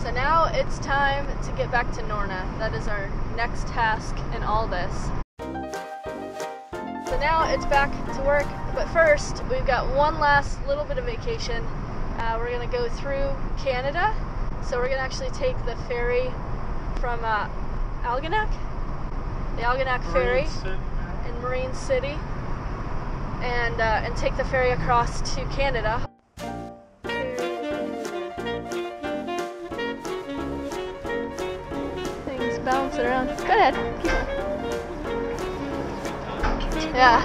So now it's time to get back to Norna. That is our next task in all this. So now it's back to work, but first we've got one last little bit of vacation. We're gonna go through Canada. So we're gonna actually take the ferry from Algonac, the Algonac ferry in Marine City, and take the ferry across to Canada. Things bouncing around. Go ahead. Keep going. Yeah.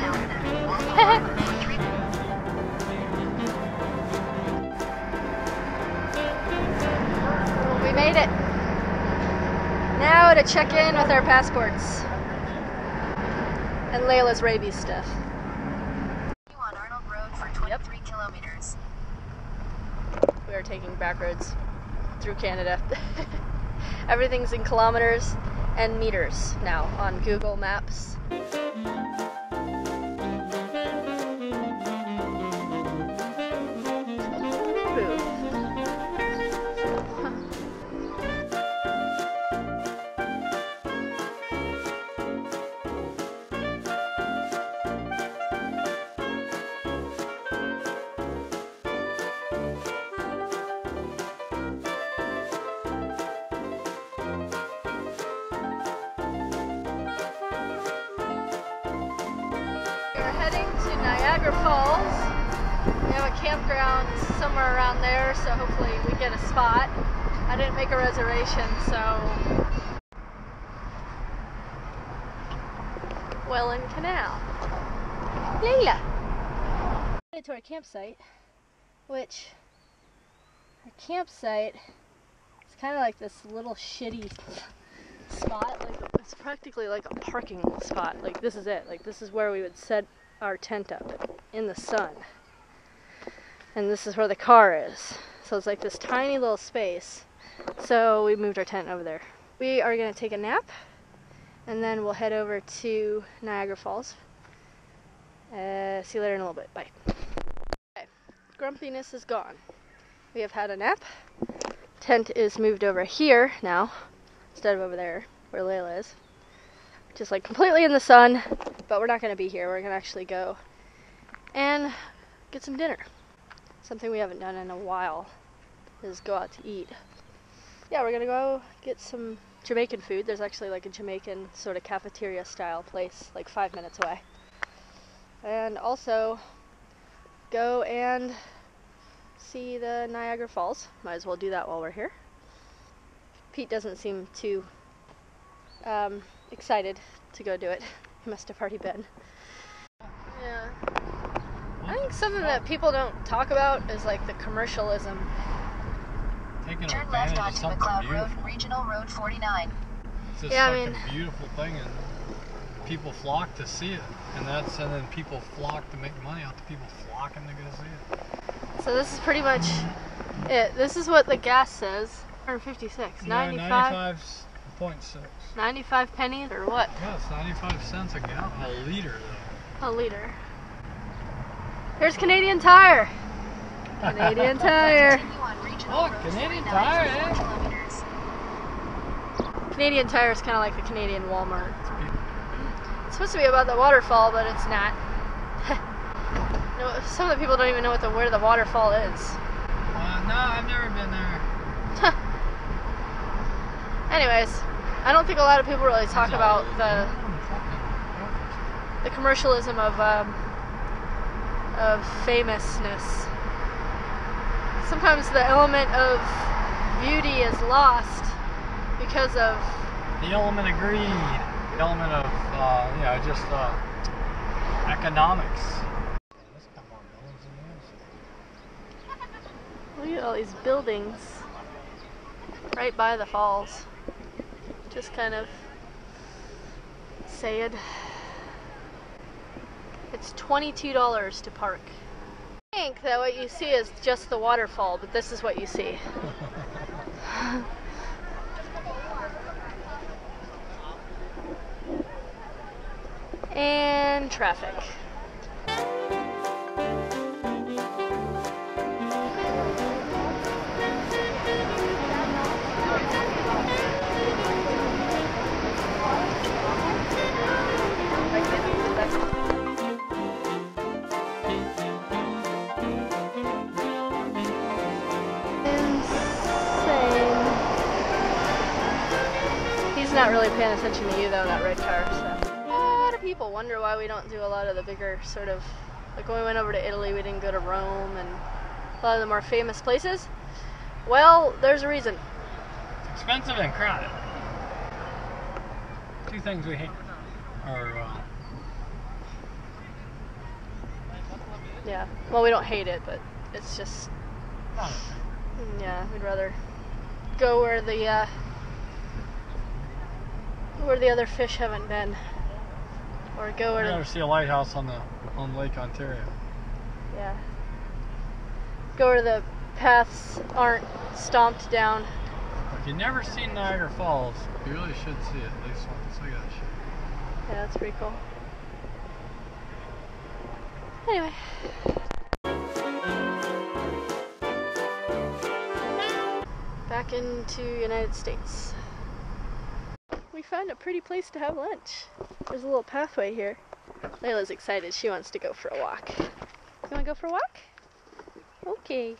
We made it. Now to check in with our passports and Layla's rabies stuff. On Arnold Road for 23 kilometers. We are taking back roads through Canada. Everything's in kilometers and meters now on Google Maps. We're heading to Niagara Falls. We have a campground somewhere around there, so hopefully we get a spot. I didn't make a reservation, so... Welland Canal. Layla! Headed to our campsite, which... Our campsite is kind of like this little shitty spot. Like, it's practically like a parking spot. Like, this is it. Like, this is where we would set our tent up in the sun. And this is where the car is. So it's like this tiny little space. So we moved our tent over there. We are going to take a nap, and then we'll head over to Niagara Falls. See you later in a little bit. Bye. Okay. Grumpiness is gone. We have had a nap. Tent is moved over here now, instead of over there, where Layla is. Just like completely in the sun, but we're not going to be here. We're going to actually go and get some dinner. Something we haven't done in a while is go out to eat. Yeah, we're going to go get some Jamaican food. There's actually like a Jamaican sort of cafeteria style place like 5 minutes away. And also go and see the Niagara Falls. Might as well do that while we're here. Pete doesn't seem too excited to go do it. He must have already been. Yeah. I think something that people don't talk about is like the commercialism. Turn left onto McLeod Road, Regional Road 49. It's just a beautiful thing, and people flock to see it. And then people flock to make money out of people flocking to go see it. So this is pretty much it. This is what the gas says. 156. Yeah, 95.6. 95 pennies or what? Yeah, it's 95 cents a gallon. A liter though. A liter. Here's Canadian Tire. Canadian Tire. Look, Canadian Tire, eh? Canadian Tire is kind of like the Canadian Walmart. It's supposed to be about the waterfall, but it's not. Some of the people don't even know where the waterfall is. No, I've never been there. Anyways, I don't think a lot of people really talk about the commercialism of famousness. Sometimes the element of beauty is lost because of the element of greed, the element of just economics. Look at all these buildings right by the falls. Just kind of sad. It's $22 to park. I think that what you see is just the waterfall, but this is what you see. And traffic. He's not really paying attention to you though, that red car. So. A lot of people wonder why we don't do a lot of the bigger sort of, like when we went over to Italy, we didn't go to Rome and a lot of the more famous places. Well, there's a reason. It's expensive and crowded. Two things we hate are yeah. Well, we don't hate it, but it's just not yeah. We'd rather go where the other fish haven't been, or go where. I'd rather see a lighthouse on Lake Ontario. Yeah. Go where the paths aren't stomped down. If you've never seen Niagara Falls, you really should see it at least once. I gotta show you. Yeah, that's pretty cool. Anyway. Back into United States. We found a pretty place to have lunch. There's a little pathway here. Layla's excited. She wants to go for a walk. You want to go for a walk? Okay.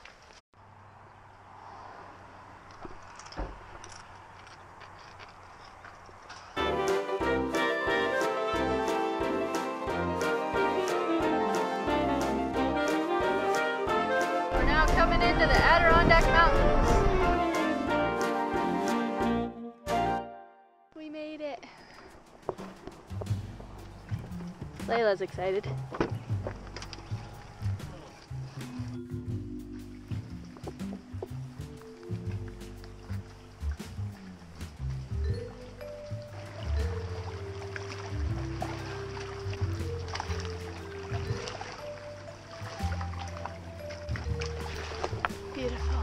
We're now coming into the Adirondack Mountains. We made it. Layla's excited. Beautiful.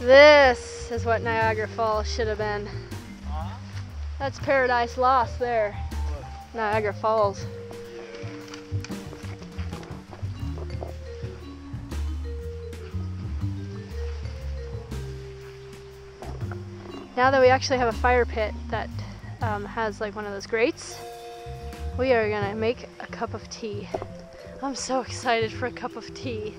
This is what Niagara Falls should have been. That's Paradise Lost there. Niagara Falls. Now that we actually have a fire pit that has like one of those grates, we are gonna make a cup of tea. I'm so excited for a cup of tea.